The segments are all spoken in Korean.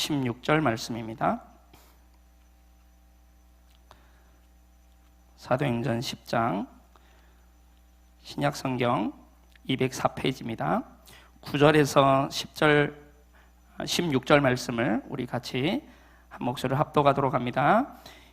16절 말씀입니다. 사도행전 10장 신약성경 204페이지입니다. 9절에서 10절, 16절 말씀을 우리 같이 한 목소리로 합독하도록 합니다.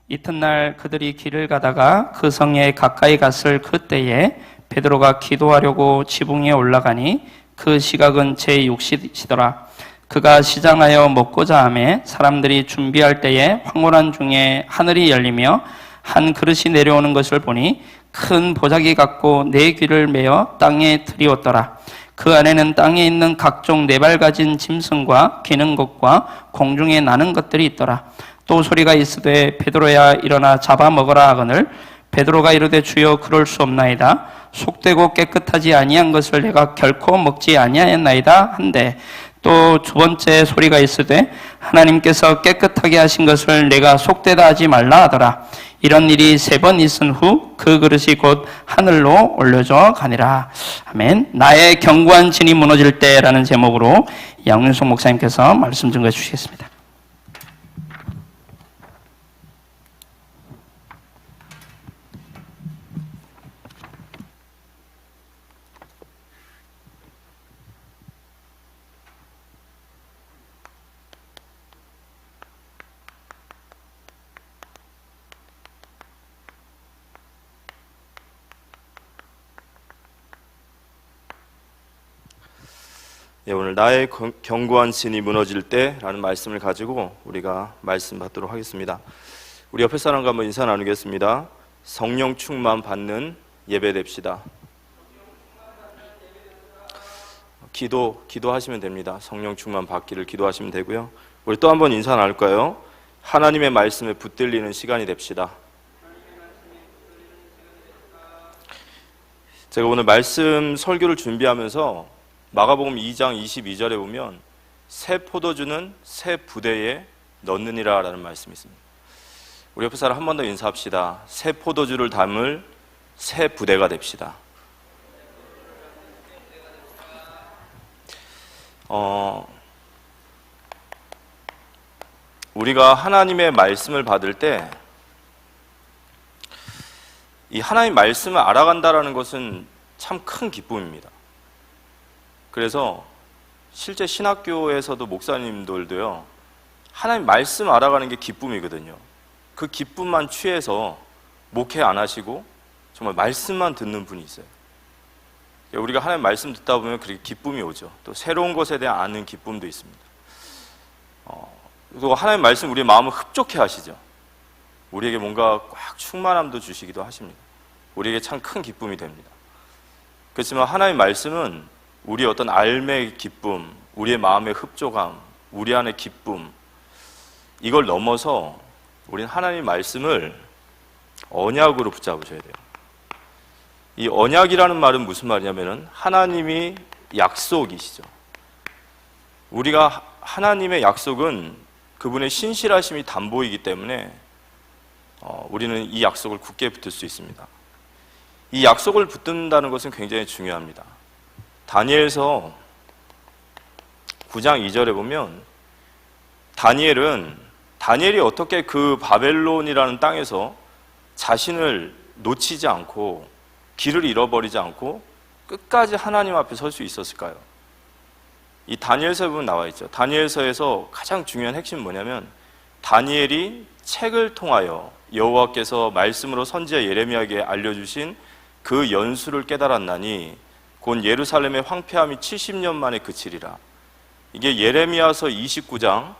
이튿날 그들이 길을 가다가 그 성에 가까이 갔을 그때에 베드로가 기도하려고 지붕에 올라가니 그 시각은 제6시더라. 그가 시장하여 먹고자 하매 사람들이 준비할 때에 황홀한 중에 하늘이 열리며 한 그릇이 내려오는 것을 보니 큰 보자기 같고 네 귀를 메어 땅에 들이웠더라. 그 안에는 땅에 있는 각종 네 발 가진 짐승과 기는 것과 공중에 나는 것들이 있더라. 또 소리가 있으되 베드로야 일어나 잡아먹으라 하거늘 베드로가 이르되 주여 그럴 수 없나이다. 속되고 깨끗하지 아니한 것을 내가 결코 먹지 아니하였나이다 한데 또 두 번째 소리가 있으되 하나님께서 깨끗하게 하신 것을 내가 속되다 하지 말라 하더라. 이런 일이 3번 있은 후 그 그릇이 곧 하늘로 올려져 가니라. 아멘. 나의 견고한 진이 무너질 때라는 제목으로 양윤석 목사님께서 말씀 증거해 주시겠습니다. 예, 오늘 나의 견고한 진이 무너질 때라는 말씀을 가지고 우리가 말씀 받도록 하겠습니다. 우리 옆에 사람과 한번 인사 나누겠습니다. 성령 충만 받는 예배 됩시다. 기도하시면 됩니다. 성령 충만 받기를 기도하시면 되고요. 우리 또 한번 인사 나눌까요? 하나님의 말씀에 붙들리는 시간이 됩시다. 제가 오늘 말씀 설교를 준비하면서 마가복음 2장 22절에 보면 새 포도주는 새 부대에 넣느니라 라는 말씀이 있습니다. 우리 옆에 사람 한 번 더 인사합시다. 새 포도주를 담을 새 부대가 됩시다. 우리가 하나님의 말씀을 받을 때 이 하나님의 말씀을 알아간다라는 것은 참 큰 기쁨입니다. 그래서 실제 신학교에서도 목사님들도요, 하나님 말씀 알아가는 게 기쁨이거든요. 그 기쁨만 취해서 목회 안 하시고 정말 말씀만 듣는 분이 있어요. 우리가 하나님 말씀 듣다 보면 그렇게 기쁨이 오죠. 또 새로운 것에 대한 아는 기쁨도 있습니다. 그리고 하나님 말씀 우리의 마음을 흡족해 하시죠. 우리에게 뭔가 꽉 충만함도 주시기도 하십니다. 우리에게 참 큰 기쁨이 됩니다. 그렇지만 하나님 말씀은 우리의 어떤 알매의 기쁨, 우리의 마음의 흡족함, 우리 안의 기쁨, 이걸 넘어서 우리는 하나님 말씀을 언약으로 붙잡으셔야 돼요. 이 언약이라는 말은 무슨 말이냐면은 하나님이 약속이시죠. 우리가 하나님의 약속은 그분의 신실하심이 담보이기 때문에 우리는 이 약속을 굳게 붙들 수 있습니다. 이 약속을 붙든다는 것은 굉장히 중요합니다. 다니엘서 9장 2절에 보면 다니엘이 어떻게 그 바벨론이라는 땅에서 자신을 놓치지 않고 길을 잃어버리지 않고 끝까지 하나님 앞에 설 수 있었을까요? 이 다니엘서에 보면 나와 있죠. 다니엘서에서 가장 중요한 핵심은 뭐냐면 다니엘이 책을 통하여 여호와께서 말씀으로 선지자 예레미야에게 알려주신 그 연수를 깨달았나니 곧 예루살렘의 황폐함이 70년 만에 그치리라. 이게 예레미야서 29장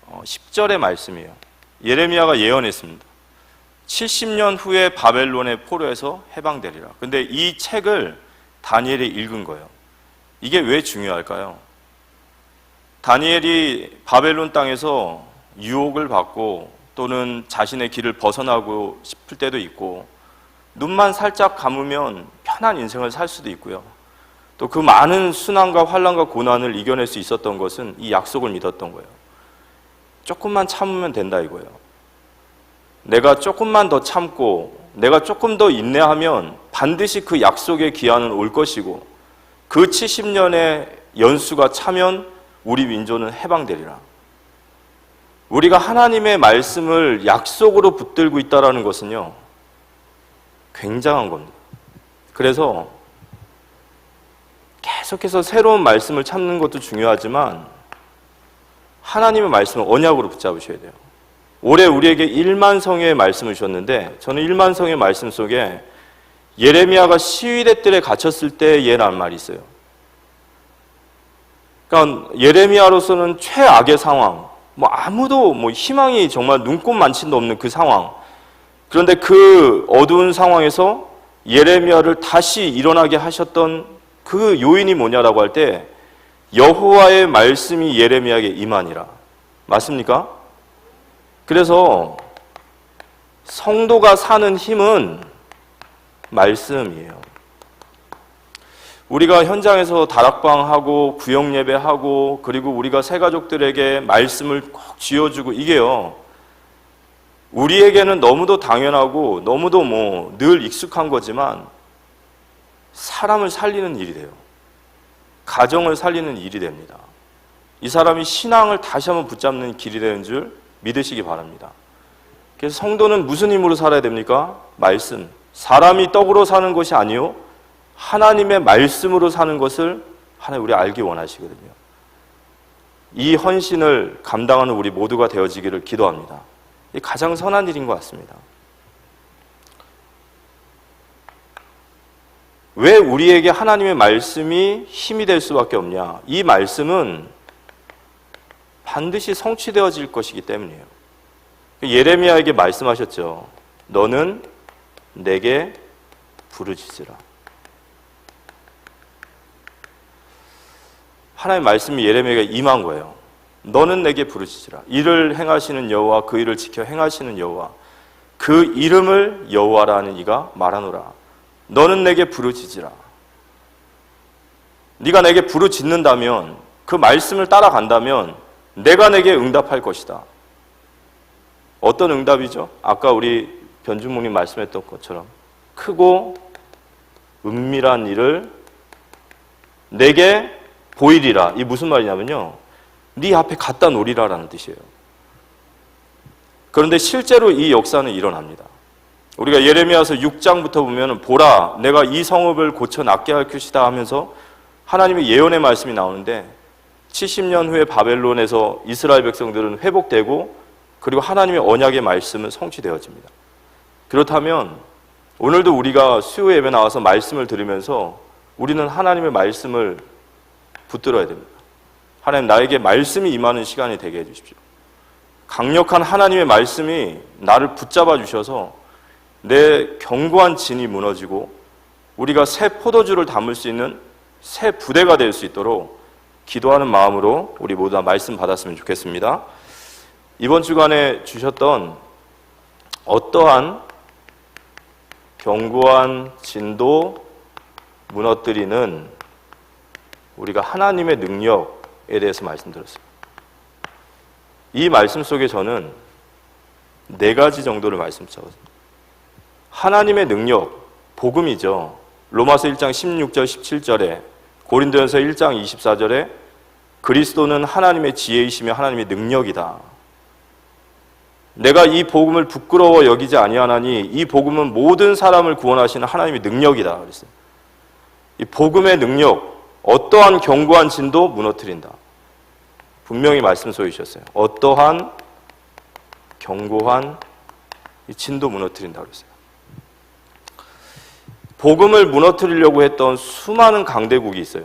10절의 말씀이에요. 예레미야가 예언했습니다. 70년 후에 바벨론의 포로에서 해방되리라. 근데 이 책을 다니엘이 읽은 거예요. 이게 왜 중요할까요? 다니엘이 바벨론 땅에서 유혹을 받고 또는 자신의 길을 벗어나고 싶을 때도 있고 눈만 살짝 감으면 편한 인생을 살 수도 있고요. 또 그 많은 순환과 환난과 고난을 이겨낼 수 있었던 것은 이 약속을 믿었던 거예요. 조금만 참으면 된다 이거예요. 내가 조금만 더 참고 내가 조금 더 인내하면 반드시 그 약속의 기한은 올 것이고 그 70년의 연수가 차면 우리 민족은 해방되리라. 우리가 하나님의 말씀을 약속으로 붙들고 있다는 것은요, 굉장한 겁니다. 그래서 계속해서 새로운 말씀을 찾는 것도 중요하지만 하나님의 말씀을 언약으로 붙잡으셔야 돼요. 올해 우리에게 1만 성의 말씀을 주셨는데, 저는 1만 성의 말씀 속에 예레미야가 시위대 뜰에 갇혔을 때 예라는 말이 있어요. 그러니까 예레미야로서는 최악의 상황, 아무도 희망이 정말 눈꼽만침도 없는 그 상황. 그런데 그 어두운 상황에서 예레미야를 다시 일어나게 하셨던 그 요인이 뭐냐라고 할 때, 여호와의 말씀이 예레미야에게 임하니라. 맞습니까? 그래서 성도가 사는 힘은 말씀이에요. 우리가 현장에서 다락방하고 구역 예배하고, 그리고 우리가 새가족들에게 말씀을 꼭 쥐어주고, 이게요, 우리에게는 너무도 당연하고 너무도 늘 익숙한 거지만 사람을 살리는 일이 돼요. 가정을 살리는 일이 됩니다. 이 사람이 신앙을 다시 한번 붙잡는 길이 되는 줄 믿으시기 바랍니다. 그래서 성도는 무슨 힘으로 살아야 됩니까? 말씀. 사람이 떡으로 사는 것이 아니요, 하나님의 말씀으로 사는 것을 하나님 우리 알기 원하시거든요. 이 헌신을 감당하는 우리 모두가 되어지기를 기도합니다. 이 가장 선한 일인 것 같습니다. 왜 우리에게 하나님의 말씀이 힘이 될 수밖에 없냐? 이 말씀은 반드시 성취되어질 것이기 때문이에요. 예레미야에게 말씀하셨죠. 너는 내게 부르짖으라. 하나님의 말씀이 예레미야에게 임한 거예요. 너는 내게 부르짖으라. 이를 행하시는 여호와, 그 일을 지켜 행하시는 여호와, 그 이름을 여호와라 하는 이가 말하노라. 너는 내게 부르짖으라. 네가 내게 부르짖는다면, 그 말씀을 따라간다면 내가 내게 응답할 것이다. 어떤 응답이죠? 아까 우리 변준목님 말씀했던 것처럼 크고 은밀한 일을 내게 보이리라. 이 무슨 말이냐면요, 네 앞에 갖다 놓으리라라는 뜻이에요. 그런데 실제로 이 역사는 일어납니다. 우리가 예레미야서 6장부터 보면, 보라 내가 이 성읍을 고쳐 낫게 할 것이다 하면서 하나님의 예언의 말씀이 나오는데, 70년 후에 바벨론에서 이스라엘 백성들은 회복되고, 그리고 하나님의 언약의 말씀은 성취되어집니다. 그렇다면 오늘도 우리가 수요 예배 나와서 말씀을 들으면서 우리는 하나님의 말씀을 붙들어야 됩니다. 하나님, 나에게 말씀이 임하는 시간이 되게 해주십시오. 강력한 하나님의 말씀이 나를 붙잡아 주셔서 내 견고한 진이 무너지고 우리가 새 포도주를 담을 수 있는 새 부대가 될 수 있도록 기도하는 마음으로 우리 모두 다 말씀 받았으면 좋겠습니다. 이번 주간에 주셨던 어떠한 견고한 진도 무너뜨리는 우리가 하나님의 능력에 대해서 말씀드렸습니다. 이 말씀 속에 저는 4가지 정도를 말씀드렸습니다. 하나님의 능력, 복음이죠. 로마서 1장 16절 17절에, 고린도전서 1장 24절에 그리스도는 하나님의 지혜이시며 하나님의 능력이다. 내가 이 복음을 부끄러워 여기지 아니하나니 이 복음은 모든 사람을 구원하시는 하나님의 능력이다. 그랬어요. 이 복음의 능력, 어떠한 견고한 진도 무너뜨린다. 분명히 말씀 속에 주셨어요. 어떠한 견고한 진도 무너뜨린다 그랬어요. 복음을 무너뜨리려고 했던 수많은 강대국이 있어요.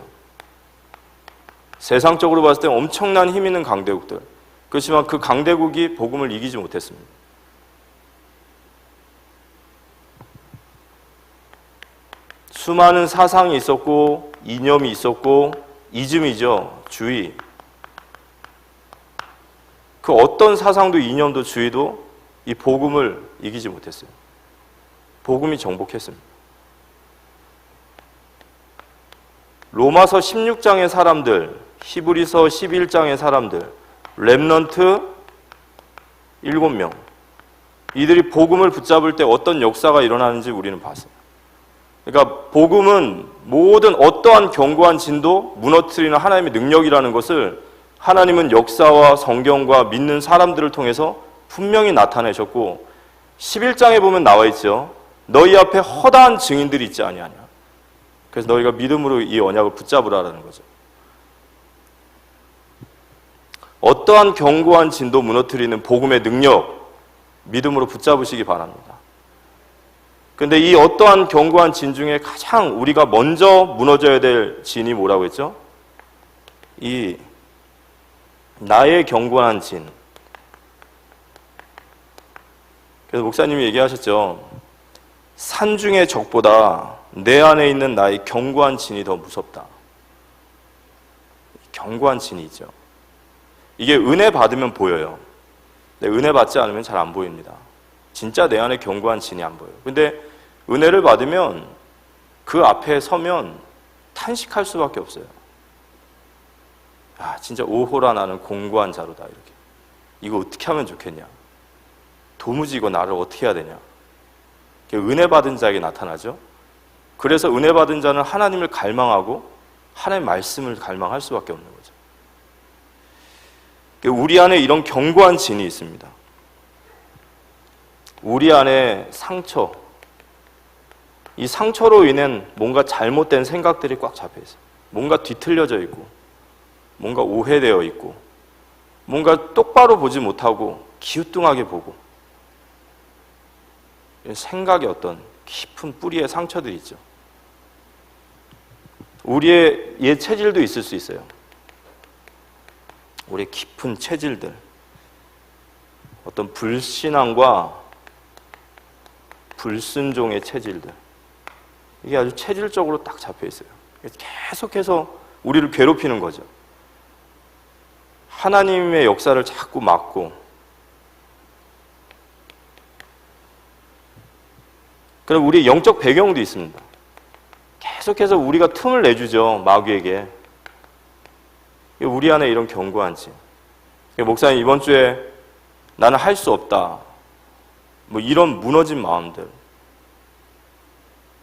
세상적으로 봤을 때 엄청난 힘 있는 강대국들. 그렇지만 그 강대국이 복음을 이기지 못했습니다. 수많은 사상이 있었고 이념이 있었고, 이즘이죠. 주의. 그 어떤 사상도 이념도 주의도 이 복음을 이기지 못했어요. 복음이 정복했습니다. 로마서 16장의 사람들, 히브리서 11장의 사람들, 렘넌트 7명, 이들이 복음을 붙잡을 때 어떤 역사가 일어나는지 우리는 봤어요. 그러니까 복음은 모든 어떠한 견고한 진도 무너뜨리는 하나님의 능력이라는 것을 하나님은 역사와 성경과 믿는 사람들을 통해서 분명히 나타내셨고 11장에 보면 나와 있죠. 너희 앞에 허다한 증인들이 있지 아니하냐. 그래서 너희가 믿음으로 이 언약을 붙잡으라라는 거죠. 어떠한 견고한 진도 무너뜨리는 복음의 능력, 믿음으로 붙잡으시기 바랍니다. 근데 이 어떠한 견고한 진 중에 가장 우리가 먼저 무너져야 될 진이 뭐라고 했죠? 이 나의 견고한 진. 그래서 목사님이 얘기하셨죠. 산중의 적보다 내 안에 있는 나의 견고한 진이 더 무섭다. 견고한 진이 있죠. 이게 은혜 받으면 보여요. 근데 은혜 받지 않으면 잘 안 보입니다. 진짜 내 안에 견고한 진이 안 보여요. 근데 은혜를 받으면 그 앞에 서면 탄식할 수밖에 없어요. 아, 진짜 오호라 나는 공고한 자로다. 이렇게. 이거 어떻게 하면 좋겠냐. 도무지 이거 나를 어떻게 해야 되냐. 은혜 받은 자에게 나타나죠. 그래서 은혜 받은 자는 하나님을 갈망하고 하나님의 말씀을 갈망할 수밖에 없는 거죠. 우리 안에 이런 견고한 진이 있습니다. 우리 안에 상처, 이 상처로 인한 뭔가 잘못된 생각들이 꽉 잡혀 있어요. 뭔가 뒤틀려져 있고, 뭔가 오해되어 있고, 뭔가 똑바로 보지 못하고 기우뚱하게 보고, 생각의 어떤 깊은 뿌리의 상처들이 있죠. 우리의 옛 체질도 있을 수 있어요. 우리의 깊은 체질들, 어떤 불신앙과 불순종의 체질들, 이게 아주 체질적으로 딱 잡혀 있어요. 계속해서 우리를 괴롭히는 거죠. 하나님의 역사를 자꾸 막고, 그럼 우리의 영적 배경도 있습니다. 계속해서 우리가 틈을 내주죠, 마귀에게. 우리 안에 이런 견고한 진. 목사님, 이번 주에 나는 할 수 없다. 뭐 이런 무너진 마음들.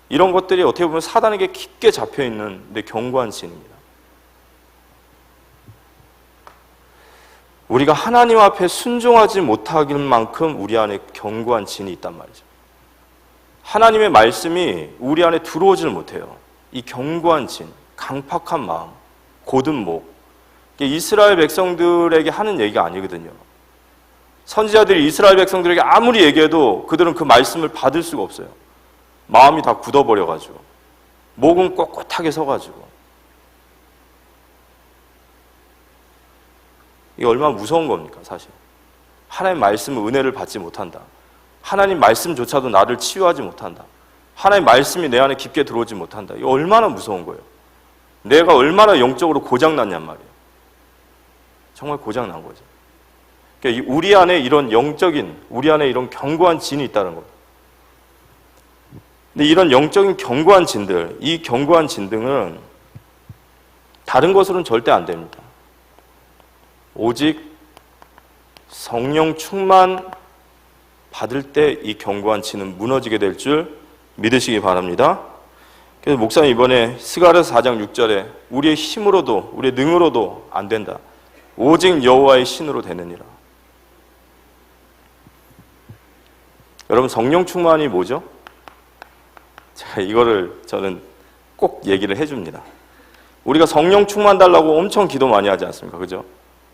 이런 것들이 어떻게 보면 사단에게 깊게 잡혀있는 내 견고한 진입니다. 우리가 하나님 앞에 순종하지 못하길 만큼 우리 안에 견고한 진이 있단 말이죠. 하나님의 말씀이 우리 안에 들어오질 못해요. 이 견고한 진, 강팍한 마음, 곧은 목. 이스라엘 백성들에게 하는 얘기가 아니거든요. 선지자들이 이스라엘 백성들에게 아무리 얘기해도 그들은 그 말씀을 받을 수가 없어요. 마음이 다 굳어버려가지고, 목은 꼿꼿하게 서가지고. 이게 얼마나 무서운 겁니까, 사실. 하나님 말씀은 은혜를 받지 못한다. 하나님 말씀조차도 나를 치유하지 못한다. 하나님 말씀이 내 안에 깊게 들어오지 못한다. 이거 얼마나 무서운 거예요. 내가 얼마나 영적으로 고장났냔 말이에요. 정말 고장난 거죠. 그러니까 우리 안에 이런 영적인, 우리 안에 이런 견고한 진이 있다는 거예요. 근데 이런 영적인 견고한 진들, 이 견고한 진들은 다른 것으로는 절대 안 됩니다. 오직 성령 충만 받을 때 이 견고한 진은 무너지게 될 줄 믿으시기 바랍니다. 그래서 목사님 이번에 스가랴서 4장 6절에 우리의 힘으로도 우리의 능으로도 안 된다. 오직 여호와의 신으로 되느니라. 여러분, 성령 충만이 뭐죠? 자, 이거를 저는 꼭 얘기를 해줍니다. 우리가 성령 충만 달라고 엄청 기도 많이 하지 않습니까? 그죠?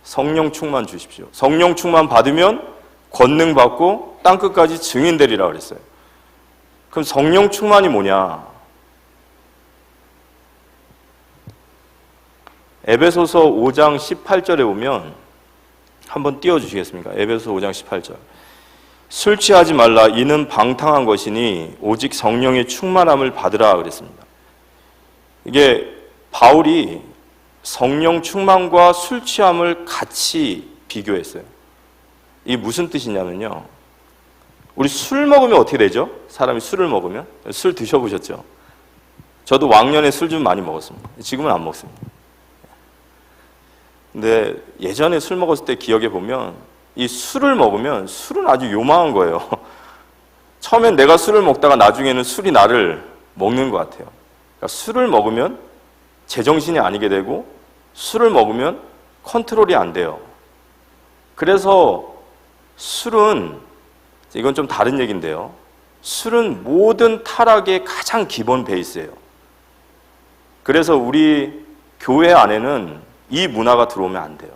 성령 충만 주십시오. 성령 충만 받으면 권능 받고 땅끝까지 증인 되리라 그랬어요. 그럼 성령 충만이 뭐냐? 에베소서 5장 18절에 보면 한번 띄워주시겠습니까? 에베소서 5장 18절. 술 취하지 말라. 이는 방탕한 것이니 오직 성령의 충만함을 받으라 그랬습니다. 이게 바울이 성령 충만과 술 취함을 같이 비교했어요. 이게 무슨 뜻이냐면요. 우리 술 먹으면 어떻게 되죠? 사람이 술을 먹으면? 술 드셔보셨죠? 저도 왕년에 술 좀 많이 먹었습니다. 지금은 안 먹습니다. 근데 예전에 술 먹었을 때 기억해 보면 이 술을 먹으면 술은 아주 요망한 거예요. 처음엔 내가 술을 먹다가 나중에는 술이 나를 먹는 것 같아요. 그러니까 술을 먹으면 제정신이 아니게 되고 술을 먹으면 컨트롤이 안 돼요. 그래서 술은, 이건 좀 다른 얘기인데요. 술은 모든 타락의 가장 기본 베이스예요. 그래서 우리 교회 안에는 이 문화가 들어오면 안 돼요.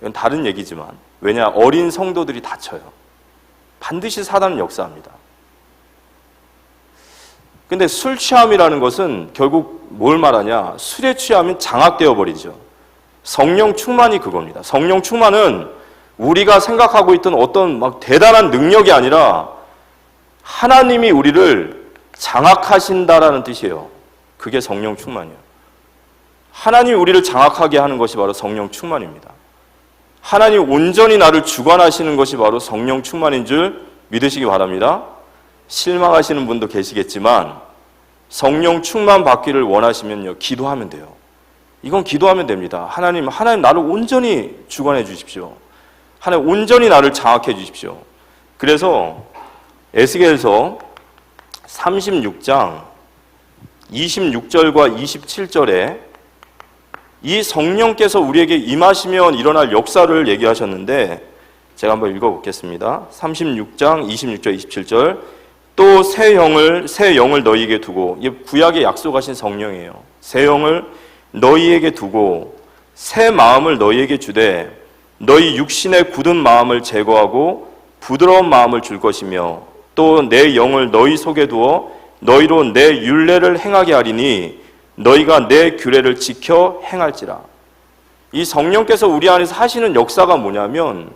이건 다른 얘기지만, 왜냐, 어린 성도들이 다쳐요. 반드시 사단은 역사합니다. 근데 술 취함이라는 것은 결국 뭘 말하냐? 술에 취하면 장악되어 버리죠. 성령 충만이 그겁니다. 성령 충만은 우리가 생각하고 있던 어떤 막 대단한 능력이 아니라 하나님이 우리를 장악하신다라는 뜻이에요. 그게 성령 충만이에요. 하나님이 우리를 장악하게 하는 것이 바로 성령 충만입니다. 하나님 온전히 나를 주관하시는 것이 바로 성령 충만인 줄 믿으시기 바랍니다. 실망하시는 분도 계시겠지만 성령 충만 받기를 원하시면요, 기도하면 돼요. 이건 기도하면 됩니다. 하나님 나를 온전히 주관해 주십시오. 하나님 온전히 나를 장악해 주십시오. 그래서 에스겔서 36장 26절과 27절에 이 성령께서 우리에게 임하시면 일어날 역사를 얘기하셨는데, 제가 한번 읽어보겠습니다. 36장 26절 27절. 또 새 영을 너희에게 두고, 이게 구약에 약속하신 성령이에요. 새 영을 너희에게 두고 새 마음을 너희에게 주되 너희 육신의 굳은 마음을 제거하고 부드러운 마음을 줄 것이며, 또 내 영을 너희 속에 두어 너희로 내 율례를 행하게 하리니 너희가 내 규례를 지켜 행할지라. 이 성령께서 우리 안에서 하시는 역사가 뭐냐면,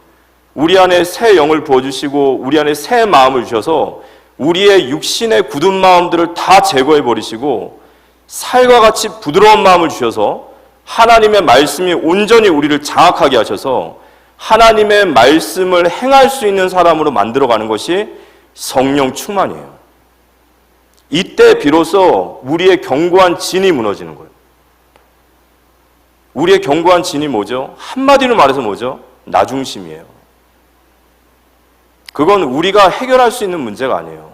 우리 안에 새 영을 부어주시고 우리 안에 새 마음을 주셔서 우리의 육신의 굳은 마음들을 다 제거해 버리시고 살과 같이 부드러운 마음을 주셔서 하나님의 말씀이 온전히 우리를 장악하게 하셔서 하나님의 말씀을 행할 수 있는 사람으로 만들어가는 것이 성령 충만이에요. 이때 비로소 우리의 견고한 진이 무너지는 거예요. 우리의 견고한 진이 뭐죠? 한마디로 말해서 뭐죠? 나 중심이에요. 그건 우리가 해결할 수 있는 문제가 아니에요.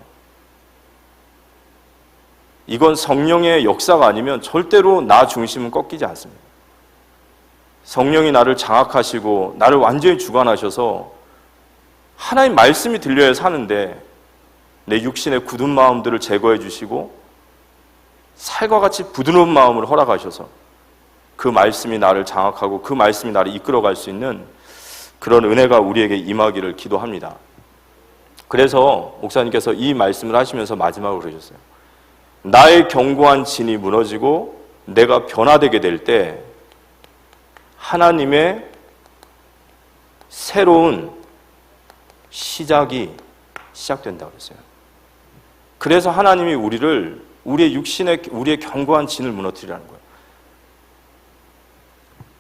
이건 성령의 역사가 아니면 절대로 나 중심은 꺾이지 않습니다. 성령이 나를 장악하시고 나를 완전히 주관하셔서 하나님 말씀이 들려야 사는데 내 육신의 굳은 마음들을 제거해 주시고 살과 같이 부드러운 마음을 허락하셔서 그 말씀이 나를 장악하고 그 말씀이 나를 이끌어갈 수 있는 그런 은혜가 우리에게 임하기를 기도합니다. 그래서 목사님께서 이 말씀을 하시면서 마지막으로 그러셨어요. 나의 견고한 진이 무너지고 내가 변화되게 될 때 하나님의 새로운 시작이 시작된다고 그랬어요. 그래서 하나님이 우리의 육신의, 우리의 견고한 진을 무너뜨리라는 거예요.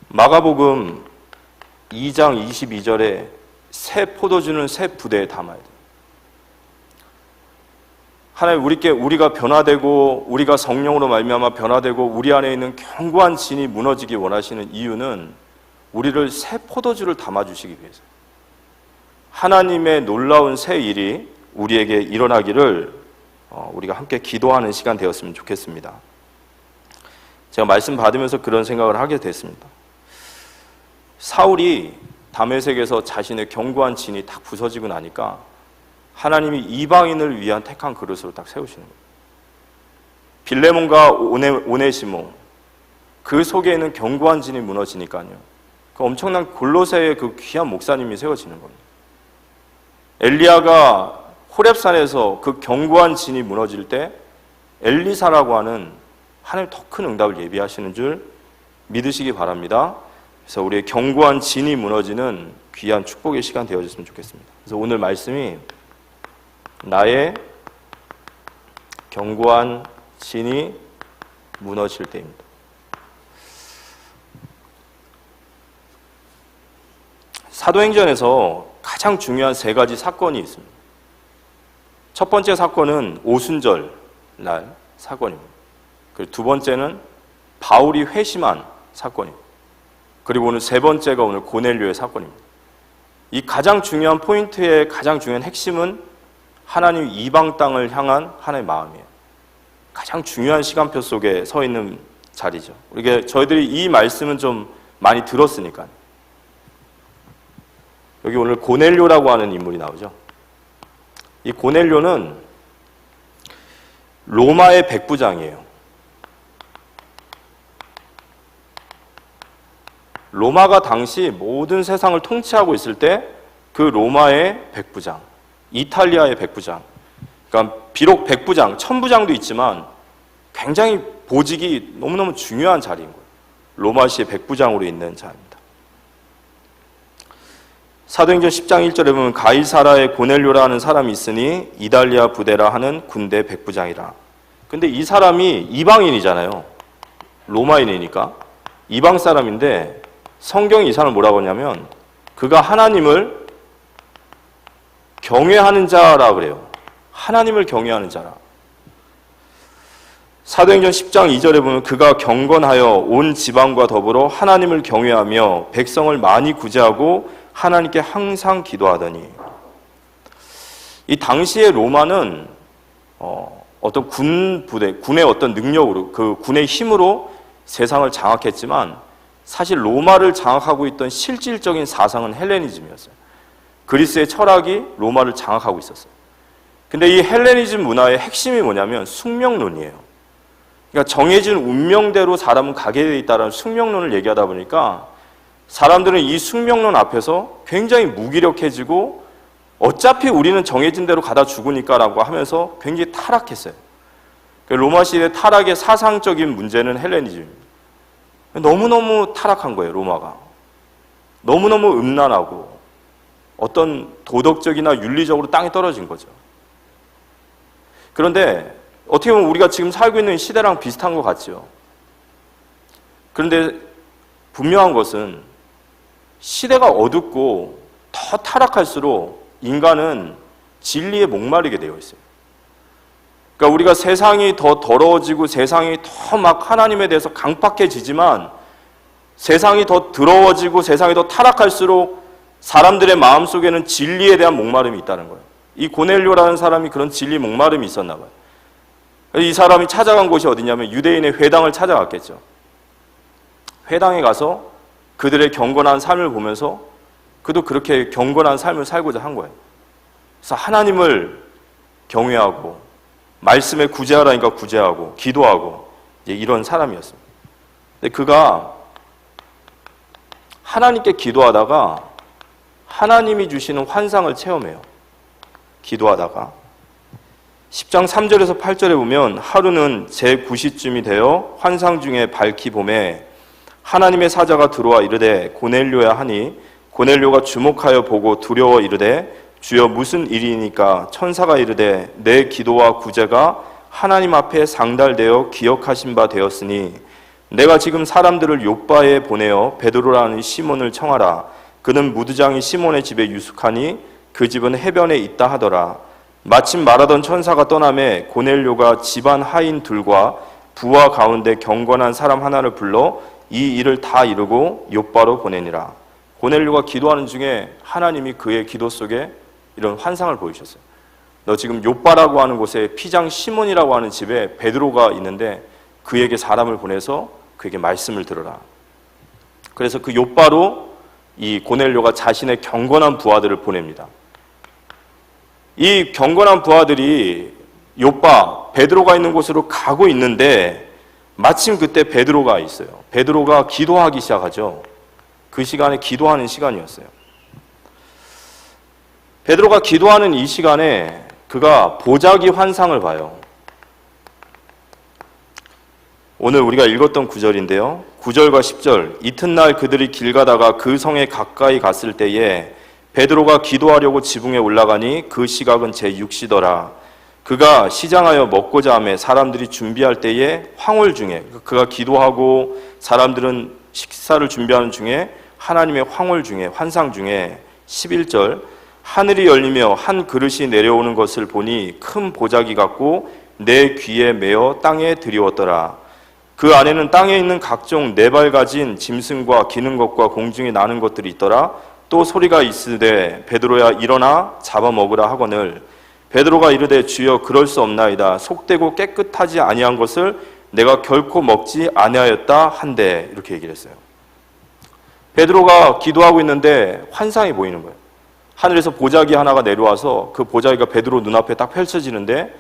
마가복음 2장 22절에 새 포도주는 새 부대에 담아야 돼요. 하나님 우리가 변화되고 우리가 성령으로 말미암아 변화되고 우리 안에 있는 견고한 진이 무너지기 원하시는 이유는 우리를 새 포도주를 담아주시기 위해서, 하나님의 놀라운 새 일이 우리에게 일어나기를 우리가 함께 기도하는 시간 되었으면 좋겠습니다. 제가 말씀 받으면서 그런 생각을 하게 됐습니다. 사울이 다메섹에서 자신의 견고한 진이 딱 부서지고 나니까 하나님이 이방인을 위한 택한 그릇으로 딱 세우시는 거예요. 빌레몬과 오네시모, 그 속에 있는 견고한 진이 무너지니까요, 그 엄청난 골로새의 그 귀한 목사님이 세워지는 겁니다. 엘리야가 호렙산에서 그 견고한 진이 무너질 때 엘리사라고 하는 하나님 더 큰 응답을 예비하시는 줄 믿으시기 바랍니다. 그래서 우리의 견고한 진이 무너지는 귀한 축복의 시간 되어졌으면 좋겠습니다. 그래서 오늘 말씀이 나의 견고한 진이 무너질 때입니다. 사도행전에서 가장 중요한 세 가지 사건이 있습니다. 첫 번째 사건은 오순절 날 사건입니다. 그리고 두 번째는 바울이 회심한 사건입니다. 그리고 오늘 세 번째가 오늘 고넬료의 사건입니다. 이 가장 중요한 포인트의 가장 중요한 핵심은 하나님 이방 땅을 향한 하나님의 마음이에요. 가장 중요한 시간표 속에 서 있는 자리죠. 저희들이 이 말씀은 좀 많이 들었으니까. 여기 오늘 고넬료라고 하는 인물이 나오죠. 이 고넬료는 로마의 백부장이에요. 로마가 당시 모든 세상을 통치하고 있을 때 그 로마의 백부장, 이탈리아의 백부장, 그러니까 비록 백부장, 천부장도 있지만 굉장히 보직이 너무너무 중요한 자리인 거예요. 로마시의 백부장으로 있는 자입니다. 사도행전 10장 1절에 보면 가이사라의 고넬료라는 사람이 있으니 이달리아 부대라 하는 군대 백부장이라. 근데 이 사람이 이방인이잖아요. 로마인이니까 이방 사람인데 성경이 이 사람을 뭐라고 하냐면 그가 하나님을 경외하는 자라 그래요. 하나님을 경외하는 자라. 사도행전 10장 2절에 보면 그가 경건하여 온 지방과 더불어 하나님을 경외하며 백성을 많이 구제하고 하나님께 항상 기도하더니. 이 당시의 로마는 어떤 군 부대, 군의 어떤 능력으로, 그 군의 힘으로 세상을 장악했지만 사실 로마를 장악하고 있던 실질적인 사상은 헬레니즘이었어요. 그리스의 철학이 로마를 장악하고 있었어요. 근데 이 헬레니즘 문화의 핵심이 뭐냐면 숙명론이에요. 그러니까 정해진 운명대로 사람은 가게 돼 있다는 숙명론을 얘기하다 보니까 사람들은 이 숙명론 앞에서 굉장히 무기력해지고 어차피 우리는 정해진 대로 가다 죽으니까라고 하면서 굉장히 타락했어요. 로마 시대 타락의 사상적인 문제는 헬레니즘입니다. 너무너무 타락한 거예요, 로마가. 너무너무 음란하고 어떤 도덕적이나 윤리적으로 땅에 떨어진 거죠. 그런데 어떻게 보면 우리가 지금 살고 있는 시대랑 비슷한 것 같죠. 그런데 분명한 것은 시대가 어둡고 더 타락할수록 인간은 진리에 목마르게 되어 있어요. 그러니까 우리가 세상이 더 더러워지고 세상이 더 막 하나님에 대해서 강팍해지지만 세상이 더 더러워지고 세상이 더 타락할수록 사람들의 마음속에는 진리에 대한 목마름이 있다는 거예요. 이 고넬료라는 사람이 그런 진리 목마름이 있었나 봐요. 이 사람이 찾아간 곳이 어디냐면 유대인의 회당을 찾아갔겠죠. 회당에 가서 그들의 경건한 삶을 보면서 그도 그렇게 경건한 삶을 살고자 한 거예요. 그래서 하나님을 경외하고 말씀에 구제하라니까 구제하고 기도하고 이런 사람이었습니다. 근데 그가 하나님께 기도하다가 하나님이 주시는 환상을 체험해요. 기도하다가 10장 3절에서 8절에 보면 하루는 제9시쯤이 되어 환상 중에 밝히 봄에 하나님의 사자가 들어와 이르되 고넬료야 하니 고넬료가 주목하여 보고 두려워 이르되 주여 무슨 일이니까 천사가 이르되 내 기도와 구제가 하나님 앞에 상달되어 기억하신 바 되었으니 내가 지금 사람들을 욥바에 보내어 베드로라는 시몬을 청하라. 그는 무드장이 시몬의 집에 유숙하니 그 집은 해변에 있다 하더라. 마침 말하던 천사가 떠나매 고넬료가 집안 하인 둘과 부하 가운데 경건한 사람 하나를 불러 이 일을 다 이루고 욥바로 보내니라. 고넬료가 기도하는 중에 하나님이 그의 기도 속에 이런 환상을 보이셨어요. 너 지금 욥바라고 하는 곳에 피장 시몬이라고 하는 집에 베드로가 있는데 그에게 사람을 보내서 그에게 말씀을 들어라. 그래서 그 욥바로 이 고넬료가 자신의 경건한 부하들을 보냅니다. 이 경건한 부하들이 욥바, 베드로가 있는 곳으로 가고 있는데 마침 그때 베드로가 있어요. 베드로가 기도하기 시작하죠. 그 시간에 기도하는 시간이었어요. 베드로가 기도하는 이 시간에 그가 보자기 환상을 봐요. 오늘 우리가 읽었던 구절인데요. 9절과 10절. 이튿날 그들이 길 가다가 그 성에 가까이 갔을 때에 베드로가 기도하려고 지붕에 올라가니 그 시각은 제6시더라. 그가 시장하여 먹고자 하며 사람들이 준비할 때에 황홀 중에, 그가 기도하고 사람들은 식사를 준비하는 중에 하나님의 황홀 중에, 환상 중에 11절. 하늘이 열리며 한 그릇이 내려오는 것을 보니 큰 보자기 같고 내 귀에 매어 땅에 들이웠더라. 그 안에는 땅에 있는 각종 네 발 가진 짐승과 기는 것과 공중에 나는 것들이 있더라. 또 소리가 있으되 베드로야 일어나 잡아먹으라 하거늘 베드로가 이르되 주여 그럴 수 없나이다. 속되고 깨끗하지 아니한 것을 내가 결코 먹지 아니하였다 한데, 이렇게 얘기를 했어요. 베드로가 기도하고 있는데 환상이 보이는 거예요. 하늘에서 보자기 하나가 내려와서 그 보자기가 베드로 눈앞에 딱 펼쳐지는데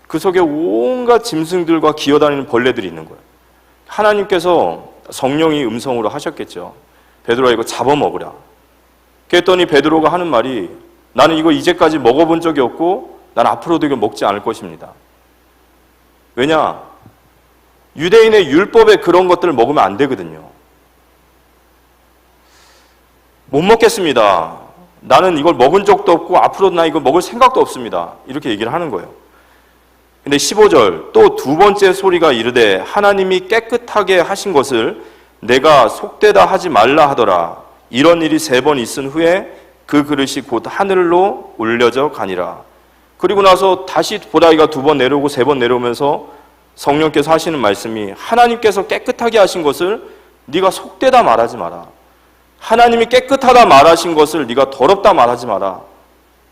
그 속에 온갖 짐승들과 기어다니는 벌레들이 있는 거예요. 하나님께서 성령이 음성으로 하셨겠죠. 베드로가 이거 잡아먹으라. 그랬더니 베드로가 하는 말이, 나는 이거 이제까지 먹어본 적이 없고 난 앞으로도 이거 먹지 않을 것입니다. 왜냐? 유대인의 율법에 그런 것들을 먹으면 안 되거든요. 못 먹겠습니다. 나는 이걸 먹은 적도 없고 앞으로도 나 이거 먹을 생각도 없습니다. 이렇게 얘기를 하는 거예요. 근데 15절 또 두 번째 소리가 이르되 하나님이 깨끗하게 하신 것을 내가 속되다 하지 말라 하더라. 이런 일이 3번 있은 후에 그 그릇이 곧 하늘로 올려져 가니라. 그리고 나서 다시 보라기가 2번 내려오고 3번 내려오면서 성령께서 하시는 말씀이, 하나님께서 깨끗하게 하신 것을 네가 속되다 말하지 마라. 하나님이 깨끗하다 말하신 것을 네가 더럽다 말하지 마라.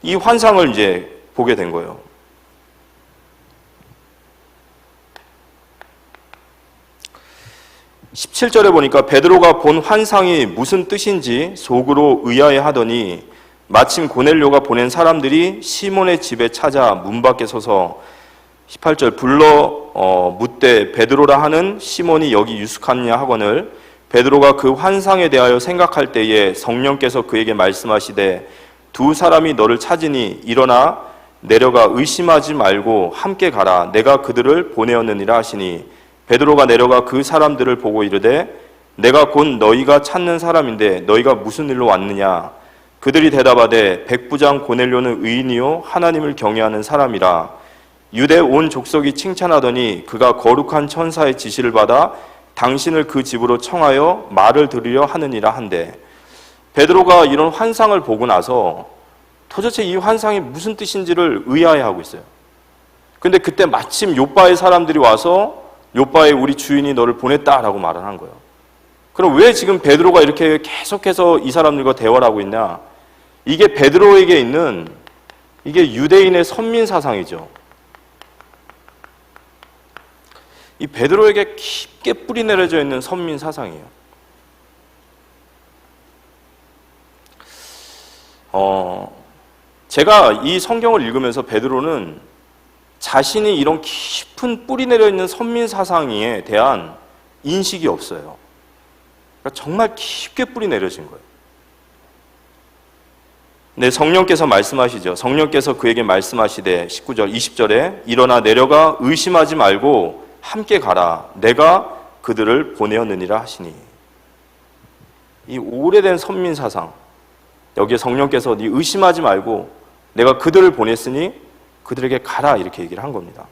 이 환상을 이제 보게 된 거예요. (17절에) 보니까 베드로가 본 환상이 무슨 뜻인지 속으로 의아해하더니 마침 고넬료가 보낸 사람들이 시몬의 집에 찾아 문 밖에 서서, 18절 불러 묻되 베드로라 하는 시몬이 여기 유숙하느냐 하거늘, 베드로가 그 환상에 대하여 생각할 때에 성령께서 그에게 말씀하시되 두 사람이 너를 찾으니 일어나 내려가 의심하지 말고 함께 가라. 내가 그들을 보내었느니라 하시니, 베드로가 내려가 그 사람들을 보고 이르되 내가 곧 너희가 찾는 사람인데 너희가 무슨 일로 왔느냐. 그들이 대답하되 백부장 고넬료는 의인이요 하나님을 경외하는 사람이라. 유대 온 족속이 칭찬하더니 그가 거룩한 천사의 지시를 받아 당신을 그 집으로 청하여 말을 들으려 하느니라 한데, 베드로가 이런 환상을 보고 나서 도대체 이 환상이 무슨 뜻인지를 의아해하고 있어요. 근데 그때 마침 요빠의 사람들이 와서 요빠에 우리 주인이 너를 보냈다라고 말을 한 거예요. 그럼 왜 지금 베드로가 이렇게 계속해서 이 사람들과 대화를 하고 있냐? 이게 베드로에게 있는, 이게 유대인의 선민 사상이죠. 이 베드로에게 깊게 뿌리 내려져 있는 선민 사상이에요. 제가 이 성경을 읽으면서 베드로는 자신이 이런 깊은 뿌리 내려 있는 선민 사상에 대한 인식이 없어요. 그러니까 정말 깊게 뿌리 내려진 거예요. 네, 성령께서 말씀하시죠. 성령께서 그에게 말씀하시되 19절, 20절에 일어나 내려가 의심하지 말고 함께 가라. 내가 그들을 보내었느니라 하시니. 이 오래된 선민 사상, 여기에 성령께서 네 의심하지 말고 내가 그들을 보냈으니 그들에게 가라, 이렇게 얘기를 한 겁니다.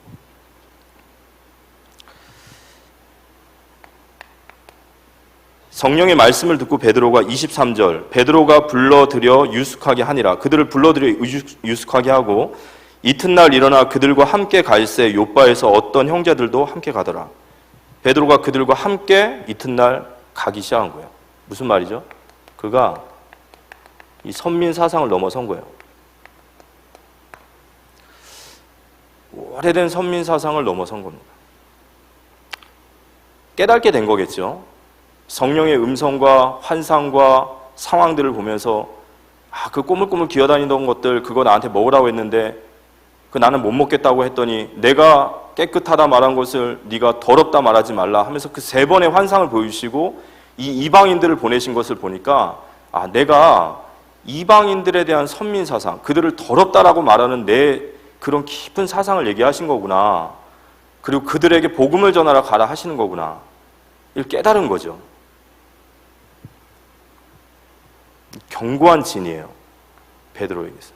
성령의 말씀을 듣고 베드로가 23절 베드로가 불러들여 유숙하게 하니라. 그들을 불러들여 유숙하게 하고 이튿날 일어나 그들과 함께 갈새 요빠에서 어떤 형제들도 함께 가더라. 베드로가 그들과 함께 이튿날 가기 시작한 거예요. 무슨 말이죠? 그가 이 선민 사상을 넘어선 거예요. 오래된 선민 사상을 넘어선 겁니다. 깨닫게 된 거겠죠. 성령의 음성과 환상과 상황들을 보면서 그 꼬물꼬물 기어다니던 것들, 그거 나한테 먹으라고 했는데 그 나는 못 먹겠다고 했더니 내가 깨끗하다 말한 것을 네가 더럽다 말하지 말라 하면서 그 3번의 환상을 보여주시고 이 이방인들을 보내신 것을 보니까 내가 이방인들에 대한 선민 사상, 그들을 더럽다라고 말하는 내 그런 깊은 사상을 얘기하신 거구나. 그리고 그들에게 복음을 전하러 가라 하시는 거구나. 이걸 깨달은 거죠. 견고한 진이에요. 베드로에게서.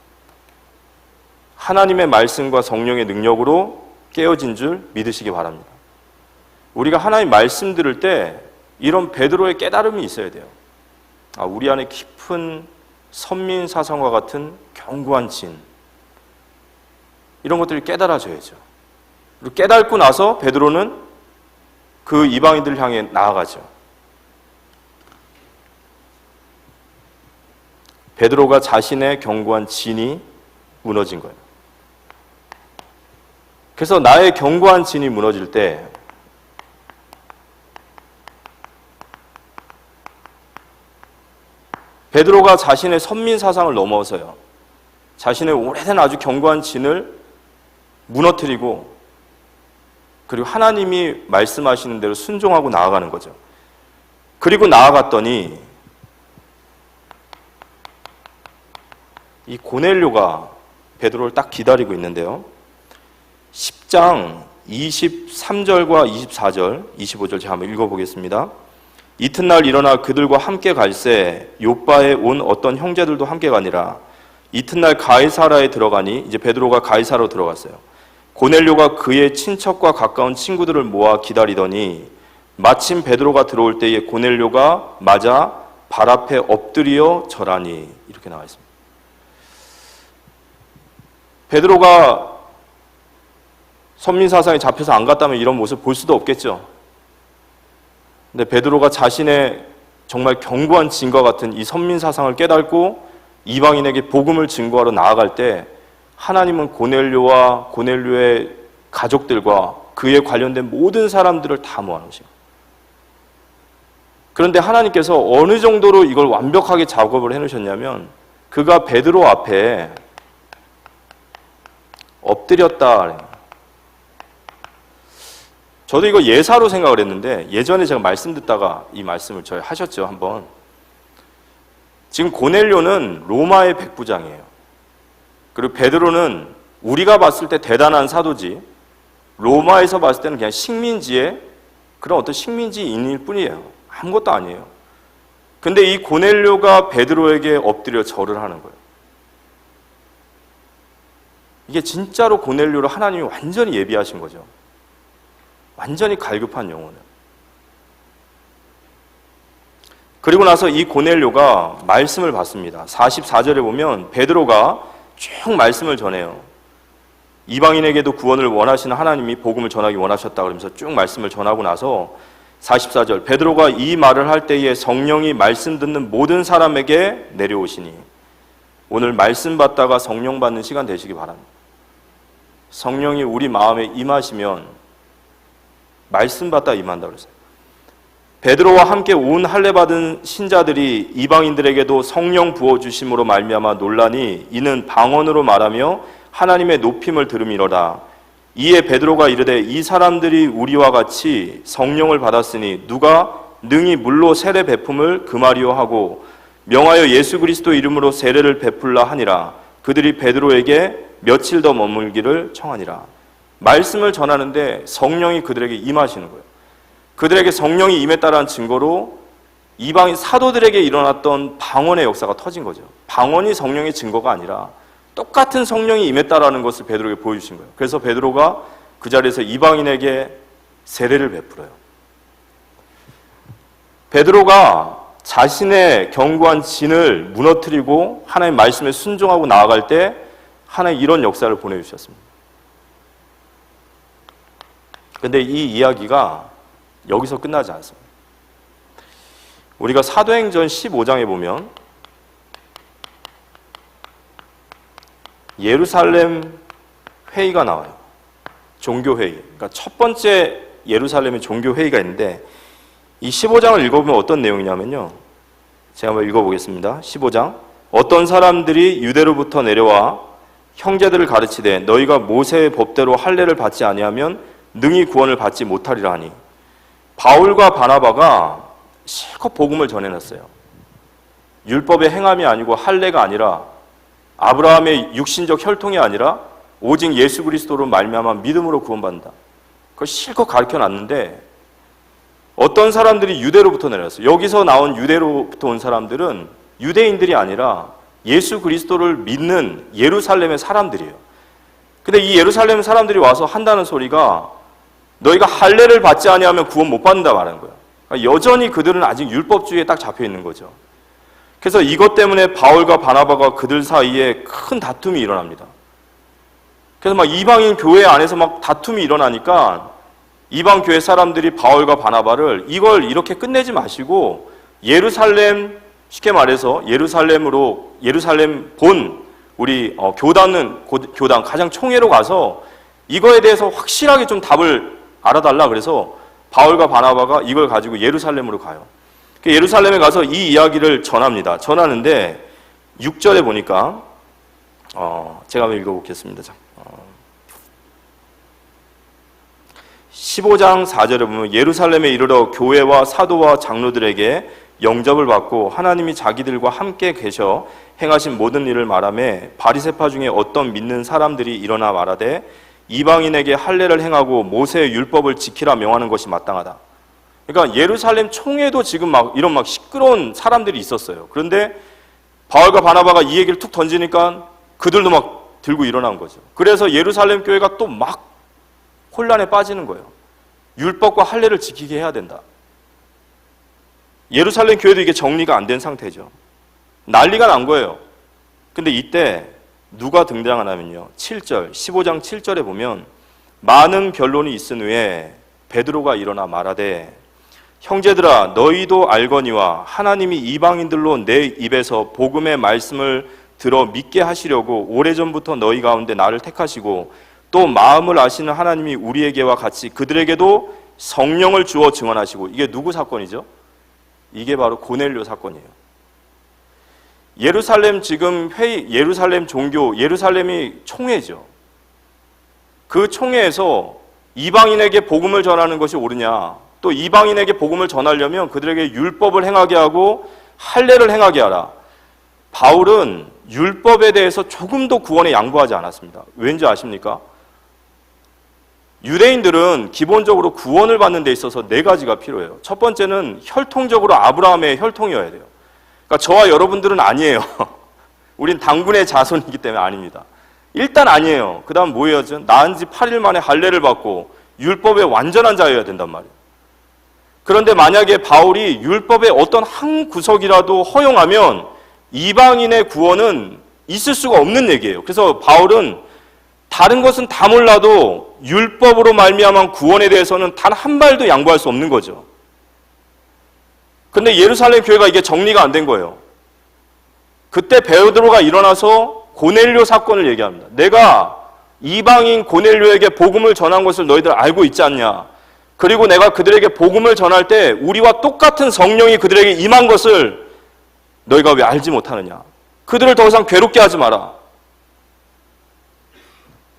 하나님의 말씀과 성령의 능력으로 깨어진 줄 믿으시기 바랍니다. 우리가 하나님 말씀 들을 때 이런 베드로의 깨달음이 있어야 돼요. 우리 안에 깊은 선민 사상과 같은 견고한 진, 이런 것들이 깨달아져야죠. 그리고 깨닫고 나서 베드로는 그 이방인들을 향해 나아가죠. 베드로가 자신의 견고한 진이 무너진 거예요. 그래서 나의 견고한 진이 무너질 때 베드로가 자신의 선민 사상을 넘어서요, 자신의 오래된 아주 견고한 진을 무너뜨리고 그리고 하나님이 말씀하시는 대로 순종하고 나아가는 거죠. 그리고 나아갔더니 이 고넬료가 베드로를 딱 기다리고 있는데요. 10장 23절과 24절, 25절 제가 한번 읽어보겠습니다. 이튿날 일어나 그들과 함께 갈새 요바에 온 어떤 형제들도 함께 가니라. 이튿날 가이사라에 들어가니, 이제 베드로가 가이사라로 들어갔어요. 고넬료가 그의 친척과 가까운 친구들을 모아 기다리더니 마침 베드로가 들어올 때에 고넬료가 맞아 발 앞에 엎드려 절하니, 이렇게 나와 있습니다. 베드로가 선민사상에 잡혀서 안 갔다면 이런 모습 볼 수도 없겠죠. 근데 베드로가 자신의 정말 견고한 진과 같은 이 선민사상을 깨닫고 이방인에게 복음을 증거하러 나아갈 때 하나님은 고넬료와 고넬료의 가족들과 그에 관련된 모든 사람들을 다 모아놓으십니다. 그런데 하나님께서 어느 정도로 이걸 완벽하게 작업을 해놓으셨냐면, 그가 베드로 앞에 엎드렸다. 저도 이거 예사로 생각을 했는데, 예전에 제가 말씀 듣다가 이 말씀을 저희 하셨죠, 한번. 지금 고넬료는 로마의 백부장이에요. 그리고 베드로는 우리가 봤을 때 대단한 사도지, 로마에서 봤을 때는 그냥 식민지의 그런 어떤 식민지인일 뿐이에요. 아무것도 아니에요. 근데 이 고넬료가 베드로에게 엎드려 절을 하는 거예요. 이게 진짜로 고넬료를 하나님이 완전히 예비하신 거죠. 완전히 갈급한 영혼을. 그리고 나서 이 고넬료가 말씀을 받습니다. 44절에 보면 베드로가 쭉 말씀을 전해요. 이방인에게도 구원을 원하시는 하나님이 복음을 전하기 원하셨다 그러면서 쭉 말씀을 전하고 나서 44절, 베드로가 이 말을 할 때에 성령이 말씀 듣는 모든 사람에게 내려오시니, 오늘 말씀 받다가 성령 받는 시간 되시기 바랍니다. 성령이 우리 마음에 임하시면 말씀 받다 임한다고 그랬어요. 베드로와 함께 온 할례 받은 신자들이 이방인들에게도 성령 부어주심으로 말미암아 놀라니, 이는 방언으로 말하며 하나님의 높임을 들음이로다. 이에 베드로가 이르되, 이 사람들이 우리와 같이 성령을 받았으니 누가 능히 물로 세례 베품을 금하리요 하고 명하여 예수 그리스도 이름으로 세례를 베풀라 하니라. 그들이 베드로에게 며칠 더 머물기를 청하니라. 말씀을 전하는데 성령이 그들에게 임하시는 거예요. 그들에게 성령이 임했다라는 증거로 이방인 사도들에게 일어났던 방언의 역사가 터진 거죠. 방언이 성령의 증거가 아니라 똑같은 성령이 임했다라는 것을 베드로에게 보여주신 거예요. 그래서 베드로가 그 자리에서 이방인에게 세례를 베풀어요. 베드로가 자신의 견고한 진을 무너뜨리고 하나님의 말씀에 순종하고 나아갈 때 하나님 이런 역사를 보내주셨습니다. 그런데 이 이야기가 여기서 끝나지 않습니다. 우리가 사도행전 15장에 보면 예루살렘 회의가 나와요. 종교회의. 그러니까 첫 번째 예루살렘의 종교회의가 있는데, 이 15장을 읽어보면 어떤 내용이냐면요, 제가 한번 읽어보겠습니다. 15장. 어떤 사람들이 유대로부터 내려와 형제들을 가르치되, 너희가 모세의 법대로 할례를 받지 아니하면 능히 구원을 받지 못하리라 하니, 바울과 바나바가 실컷 복음을 전해놨어요. 율법의 행함이 아니고 할례가 아니라, 아브라함의 육신적 혈통이 아니라 오직 예수 그리스도로 말미암아 믿음으로 구원받는다. 그걸 실컷 가르쳐놨는데, 어떤 사람들이 유대로부터 내려왔어요. 여기서 나온 유대로부터 온 사람들은 유대인들이 아니라 예수 그리스도를 믿는 예루살렘의 사람들이에요. 근데 이 예루살렘 사람들이 와서 한다는 소리가, 너희가 할례를 받지 아니하면 구원 못 받는다 말하는 거예요. 그러니까 여전히 그들은 아직 율법주의에 딱 잡혀 있는 거죠. 그래서 이것 때문에 바울과 바나바가 그들 사이에 큰 다툼이 일어납니다. 그래서 막 이방인 교회 안에서 막 다툼이 일어나니까 이방 교회 사람들이 바울과 바나바를, 이걸 이렇게 끝내지 마시고 예루살렘, 쉽게 말해서 예루살렘 본 우리 교단 가장 총회로 가서 이거에 대해서 확실하게 좀 답을 알아달라 그래서 바울과 바나바가 이걸 가지고 예루살렘으로 가요. 예루살렘에 가서 이 이야기를 전합니다. 전하는데 6절에 보니까 제가 한번 읽어보겠습니다. 15장 4절에 보면 예루살렘에 이르러 교회와 사도와 장로들에게 영접을 받고 하나님이 자기들과 함께 계셔 행하신 모든 일을 말하며 바리새파 중에 어떤 믿는 사람들이 일어나 말하되 이방인에게 할례를 행하고 모세의 율법을 지키라 명하는 것이 마땅하다. 그러니까 예루살렘 총회도 지금 이런 시끄러운 사람들이 있었어요. 그런데 바울과 바나바가 이 얘기를 툭 던지니까 그들도 막 들고 일어난 거죠. 그래서 예루살렘 교회가 또 막 혼란에 빠지는 거예요. 율법과 할례를 지키게 해야 된다. 예루살렘 교회도 이게 정리가 안 된 상태죠. 난리가 난 거예요. 근데 이때 누가 등장하냐면요. 7절, 15장 7절에 보면 많은 변론이 있은 후에 베드로가 일어나 말하되 형제들아 너희도 알거니와 하나님이 이방인들로 내 입에서 복음의 말씀을 들어 믿게 하시려고 오래전부터 너희 가운데 나를 택하시고 또 마음을 아시는 하나님이 우리에게와 같이 그들에게도 성령을 주어 증언하시고 이게 누구 사건이죠? 이게 바로 고넬료 사건이에요. 예루살렘 지금 예루살렘 종교, 예루살렘이 총회죠. 그 총회에서 이방인에게 복음을 전하는 것이 옳으냐? 또 이방인에게 복음을 전하려면 그들에게 율법을 행하게 하고 할례를 행하게 하라. 바울은 율법에 대해서 조금도 구원에 양보하지 않았습니다. 왠지 아십니까? 유대인들은 기본적으로 구원을 받는 데 있어서 4가지가 필요해요. 첫 번째는 혈통적으로 아브라함의 혈통이어야 돼요. 그러니까 저와 여러분들은 아니에요. 우린 당군의 자손이기 때문에 아닙니다. 일단 아니에요. 그 다음 뭐예요? 낳은 지 8일 만에 할례를 받고 율법의 완전한 자여야 된단 말이에요. 그런데 만약에 바울이 율법의 어떤 한 구석이라도 허용하면 이방인의 구원은 있을 수가 없는 얘기예요. 그래서 바울은 다른 것은 다 몰라도 율법으로 말미암은 구원에 대해서는 단 한 발도 양보할 수 없는 거죠. 근데 예루살렘 교회가 이게 정리가 안 된 거예요. 그때 베드로가 일어나서 고넬료 사건을 얘기합니다. 내가 이방인 고넬료에게 복음을 전한 것을 너희들 알고 있지 않냐? 그리고 내가 그들에게 복음을 전할 때 우리와 똑같은 성령이 그들에게 임한 것을 너희가 왜 알지 못하느냐? 그들을 더 이상 괴롭게 하지 마라.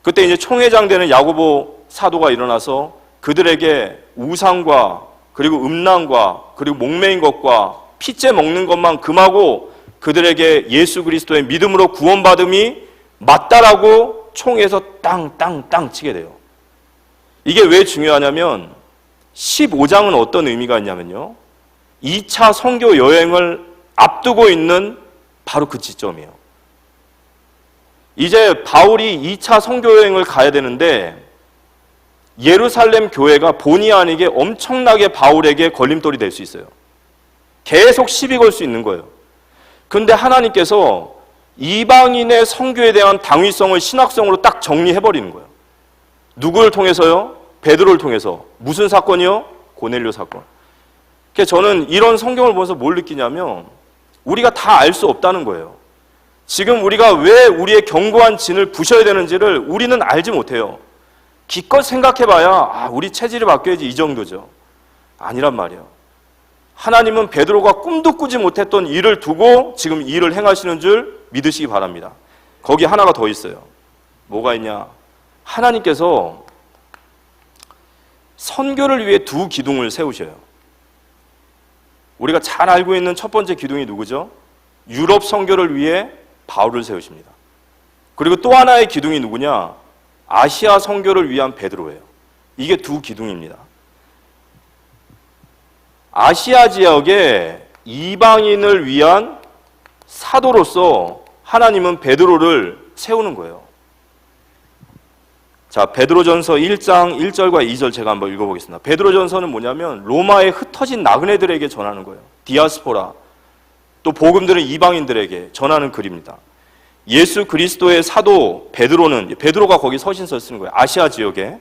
그때 이제 총회장 되는 야고보 사도가 일어나서 그들에게 우상과 그리고 음란과 그리고 목매인 것과 피째 먹는 것만 금하고 그들에게 예수 그리스도의 믿음으로 구원받음이 맞다라고 총회에서 땅 치게 돼요. 이게 왜 중요하냐면 15장은 어떤 의미가 있냐면요. 2차 선교 여행을 앞두고 있는 바로 그 지점이에요. 이제 바울이 2차 선교 여행을 가야 되는데 예루살렘 교회가 본의 아니게 엄청나게 바울에게 걸림돌이 될 수 있어요. 계속 시비 걸 수 있는 거예요. 그런데 하나님께서 이방인의 선교에 대한 당위성을 신학성으로 딱 정리해버리는 거예요. 누구를 통해서요? 베드로를 통해서. 무슨 사건이요? 고넬료 사건. 그래서 저는 이런 성경을 보면서 뭘 느끼냐면 우리가 다 알 수 없다는 거예요. 지금 우리가 왜 우리의 견고한 진을 부셔야 되는지를 우리는 알지 못해요. 기껏 생각해봐야 우리 체질이 바뀌어야지 이 정도죠. 아니란 말이에요. 하나님은 베드로가 꿈도 꾸지 못했던 일을 두고 지금 이 일을 행하시는 줄 믿으시기 바랍니다. 거기 하나가 더 있어요. 뭐가 있냐? 하나님께서 선교를 위해 2 기둥을 세우셔요. 우리가 잘 알고 있는 첫 번째 기둥이 누구죠? 유럽 선교를 위해 바울을 세우십니다. 그리고 또 하나의 기둥이 누구냐? 아시아 선교를 위한 베드로예요. 이게 2 기둥입니다. 아시아 지역에 이방인을 위한 사도로서 하나님은 베드로를 세우는 거예요. 자, 베드로전서 1장 1절과 2절 제가 한번 읽어보겠습니다. 베드로전서는 뭐냐면 로마에 흩어진 나그네들에게 전하는 거예요. 디아스포라. 또 복음들은 이방인들에게 전하는 글입니다. 예수 그리스도의 사도 베드로가 거기 서신서 쓰는 거예요. 아시아 지역에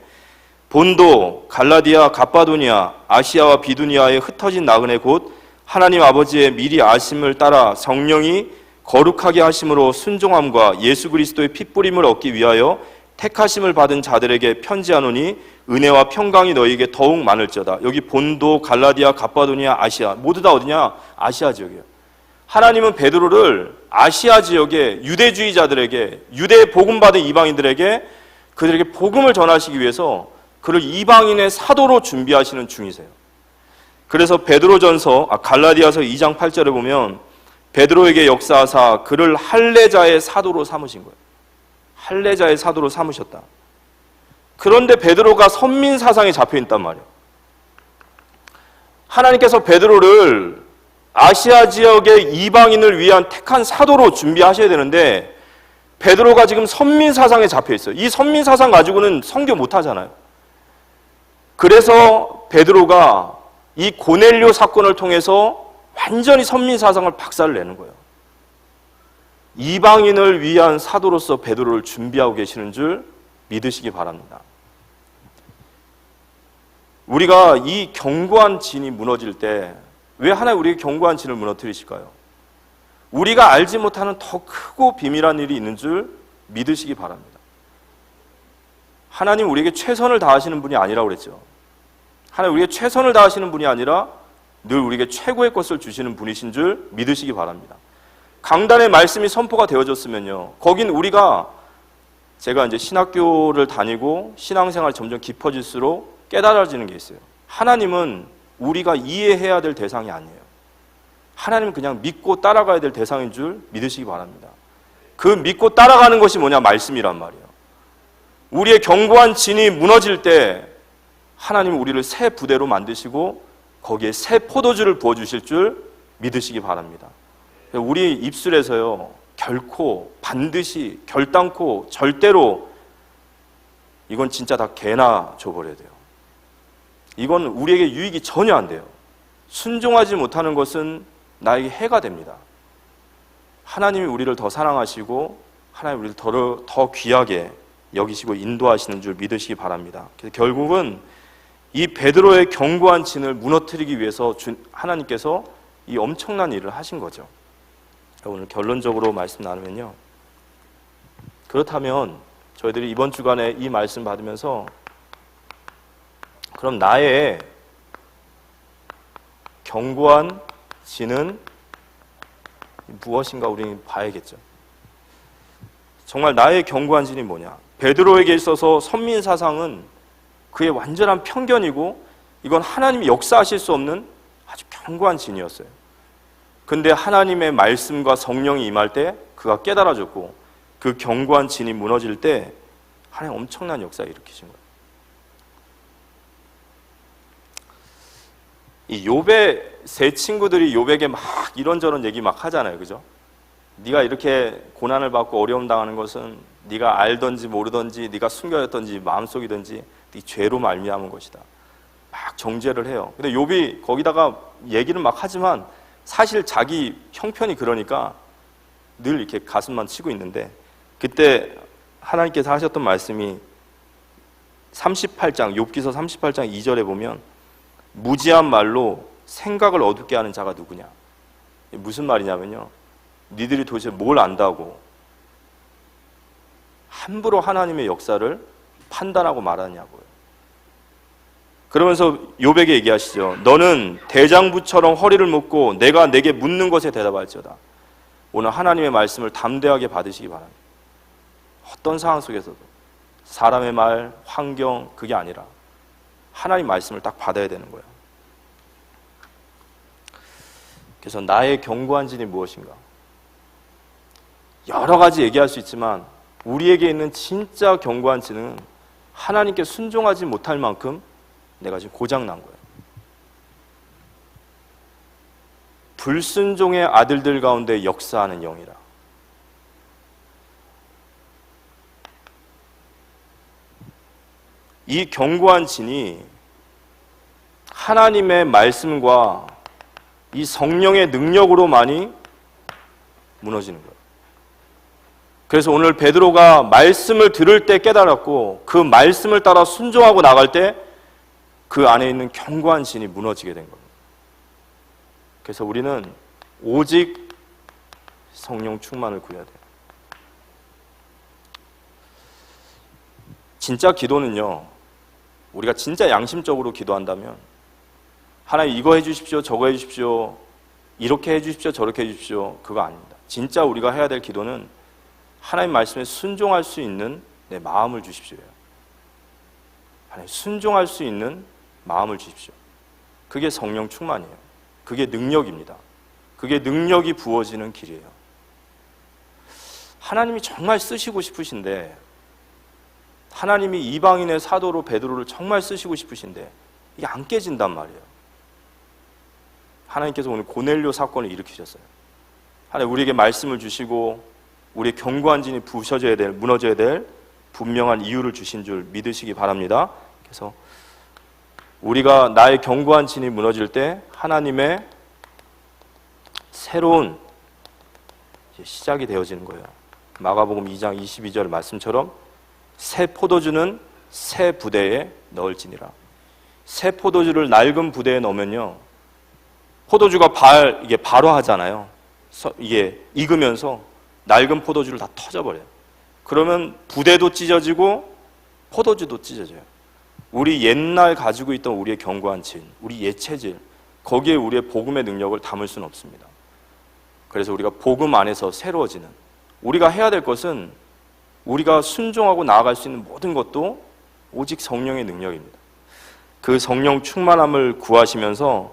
본도, 갈라디아, 갑바도니아, 아시아와 비두니아에 흩어진 나그네 곧 하나님 아버지의 미리 아심을 따라 성령이 거룩하게 하심으로 순종함과 예수 그리스도의 핏부림을 얻기 위하여 택하심을 받은 자들에게 편지하노니 은혜와 평강이 너희에게 더욱 많을지어다. 여기 본도, 갈라디아, 갑바도니아, 아시아 모두 다 어디냐? 아시아 지역이에요. 하나님은 베드로를 아시아 지역의 유대주의자들에게, 유대 복음 받은 이방인들에게 그들에게 복음을 전하시기 위해서 그를 이방인의 사도로 준비하시는 중이세요. 그래서 베드로전서 갈라디아서 2장 8절에 보면 베드로에게 역사하사 그를 할례자의 사도로 삼으신 거예요. 할례자의 사도로 삼으셨다. 그런데 베드로가 선민 사상에 잡혀 있단 말이에요. 하나님께서 베드로를 아시아 지역의 이방인을 위한 택한 사도로 준비하셔야 되는데 베드로가 지금 선민 사상에 잡혀 있어요. 이 선민 사상 가지고는 선교 못 하잖아요. 그래서 베드로가 이 고넬료 사건을 통해서 완전히 선민 사상을 박살을 내는 거예요. 이방인을 위한 사도로서 베드로를 준비하고 계시는 줄 믿으시기 바랍니다. 우리가 이 견고한 진이 무너질 때 왜 하나님 우리에게 견고한 진을 무너뜨리실까요? 우리가 알지 못하는 더 크고 비밀한 일이 있는 줄 믿으시기 바랍니다. 하나님 우리에게 최선을 다하시는 분이 아니라고 그랬죠. 하나님 우리에게 최선을 다하시는 분이 아니라 늘 우리에게 최고의 것을 주시는 분이신 줄 믿으시기 바랍니다. 강단의 말씀이 선포가 되어졌으면요, 거긴 우리가, 제가 이제 신학교를 다니고 신앙생활이 점점 깊어질수록 깨달아지는 게 있어요. 하나님은 우리가 이해해야 될 대상이 아니에요. 하나님은 그냥 믿고 따라가야 될 대상인 줄 믿으시기 바랍니다. 그 믿고 따라가는 것이 뭐냐? 말씀이란 말이에요. 우리의 견고한 진이 무너질 때 하나님은 우리를 새 부대로 만드시고 거기에 새 포도주를 부어주실 줄 믿으시기 바랍니다. 우리 입술에서요, 결코, 반드시, 결단코, 절대로 이건 진짜 다 개나 줘버려야 돼요. 이건 우리에게 유익이 전혀 안 돼요. 순종하지 못하는 것은 나에게 해가 됩니다. 하나님이 우리를 더 사랑하시고 하나님이 우리를 더 귀하게 여기시고 인도하시는 줄 믿으시기 바랍니다. 그래서 결국은 이 베드로의 견고한 진을 무너뜨리기 위해서 하나님께서 이 엄청난 일을 하신 거죠. 오늘 결론적으로 말씀 나누면요, 그렇다면 저희들이 이번 주간에 이 말씀 받으면서 그럼 나의 견고한 진은 무엇인가 우리는 봐야겠죠. 정말 나의 견고한 진이 뭐냐? 베드로에게 있어서 선민 사상은 그의 완전한 편견이고 이건 하나님이 역사하실 수 없는 아주 견고한 진이었어요. 근데 하나님의 말씀과 성령이 임할 때 그가 깨달아졌고 그 견고한 진이 무너질 때 하나님 엄청난 역사를 일으키신 거예요. 이 욥의 세 친구들이 욥에게 막 이런저런 얘기 막 하잖아요, 그죠? 네가 이렇게 고난을 받고 어려움 당하는 것은 네가 알든지 모르든지 네가 숨겨졌든지 마음속이든지 네 죄로 말미암은 것이다. 막 정죄를 해요. 근데 욥이 거기다가 얘기를 막 하지만 사실 자기 형편이 그러니까 늘 이렇게 가슴만 치고 있는데, 그때 하나님께서 하셨던 말씀이 38장 욥기서 38장 2절에 보면 무지한 말로 생각을 어둡게 하는 자가 누구냐? 무슨 말이냐면요, 니들이 도대체 뭘 안다고 함부로 하나님의 역사를 판단하고 말하냐고요. 그러면서 욥에게 얘기하시죠. 너는 대장부처럼 허리를 묶고 내가 내게 묻는 것에 대답할지어다. 오늘 하나님의 말씀을 담대하게 받으시기 바랍니다. 어떤 상황 속에서도 사람의 말, 환경 그게 아니라 하나님 말씀을 딱 받아야 되는 거예요. 그래서 나의 견고한 진이 무엇인가? 여러 가지 얘기할 수 있지만 우리에게 있는 진짜 견고한 진은 하나님께 순종하지 못할 만큼 내가 지금 고장난 거예요. 불순종의 아들들 가운데 역사하는 영이라. 이 견고한 진이 하나님의 말씀과 이 성령의 능력으로만이 무너지는 거예요. 그래서 오늘 베드로가 말씀을 들을 때 깨달았고 그 말씀을 따라 순종하고 나갈 때 그 안에 있는 견고한 진이 무너지게 된 겁니다. 그래서 우리는 오직 성령 충만을 구해야 돼요. 진짜 기도는요, 우리가 진짜 양심적으로 기도한다면 하나님 이거 해주십시오, 저거 해주십시오, 이렇게 해주십시오, 저렇게 해주십시오, 그거 아닙니다. 진짜 우리가 해야 될 기도는 하나님 말씀에 순종할 수 있는 내 마음을 주십시오요. 하나님 순종할 수 있는 마음을 주십시오. 그게 성령 충만이에요. 그게 능력입니다. 그게 능력이 부어지는 길이에요. 하나님이 정말 쓰시고 싶으신데, 하나님이 이방인의 사도로 베드로를 정말 쓰시고 싶으신데 이게 안 깨진단 말이에요. 하나님께서 오늘 고넬료 사건을 일으키셨어요. 하나님 우리에게 말씀을 주시고 우리의 견고한 진이 부서져야 될, 무너져야 될 분명한 이유를 주신 줄 믿으시기 바랍니다. 그래서 우리가 나의 견고한 진이 무너질 때 하나님의 새로운 시작이 되어지는 거예요. 마가복음 2장 22절 말씀처럼 새 포도주는 새 부대에 넣을지니라. 새 포도주를 낡은 부대에 넣으면요, 포도주가 이게 발화하잖아요. 이게 익으면서 낡은 포도주를 다 터져버려요. 그러면 부대도 찢어지고 포도주도 찢어져요. 우리 옛날 가지고 있던 우리의 견고한 진, 우리 옛체질, 거기에 우리의 복음의 능력을 담을 수는 없습니다. 그래서 우리가 복음 안에서 새로워지는, 우리가 해야 될 것은 우리가 순종하고 나아갈 수 있는 모든 것도 오직 성령의 능력입니다. 그 성령 충만함을 구하시면서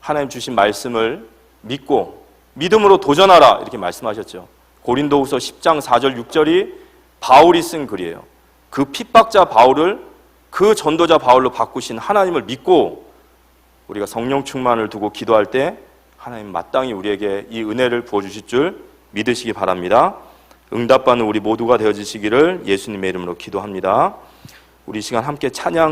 하나님 주신 말씀을 믿고 믿음으로 도전하라 이렇게 말씀하셨죠. 고린도후서 10장 4절 6절이 바울이 쓴 글이에요. 그 핍박자 바울을 그 전도자 바울로 바꾸신 하나님을 믿고 우리가 성령 충만을 두고 기도할 때 하나님 마땅히 우리에게 이 은혜를 부어주실 줄 믿으시기 바랍니다. 응답받는 우리 모두가 되어지시기를 예수님의 이름으로 기도합니다. 우리 시간 함께 찬양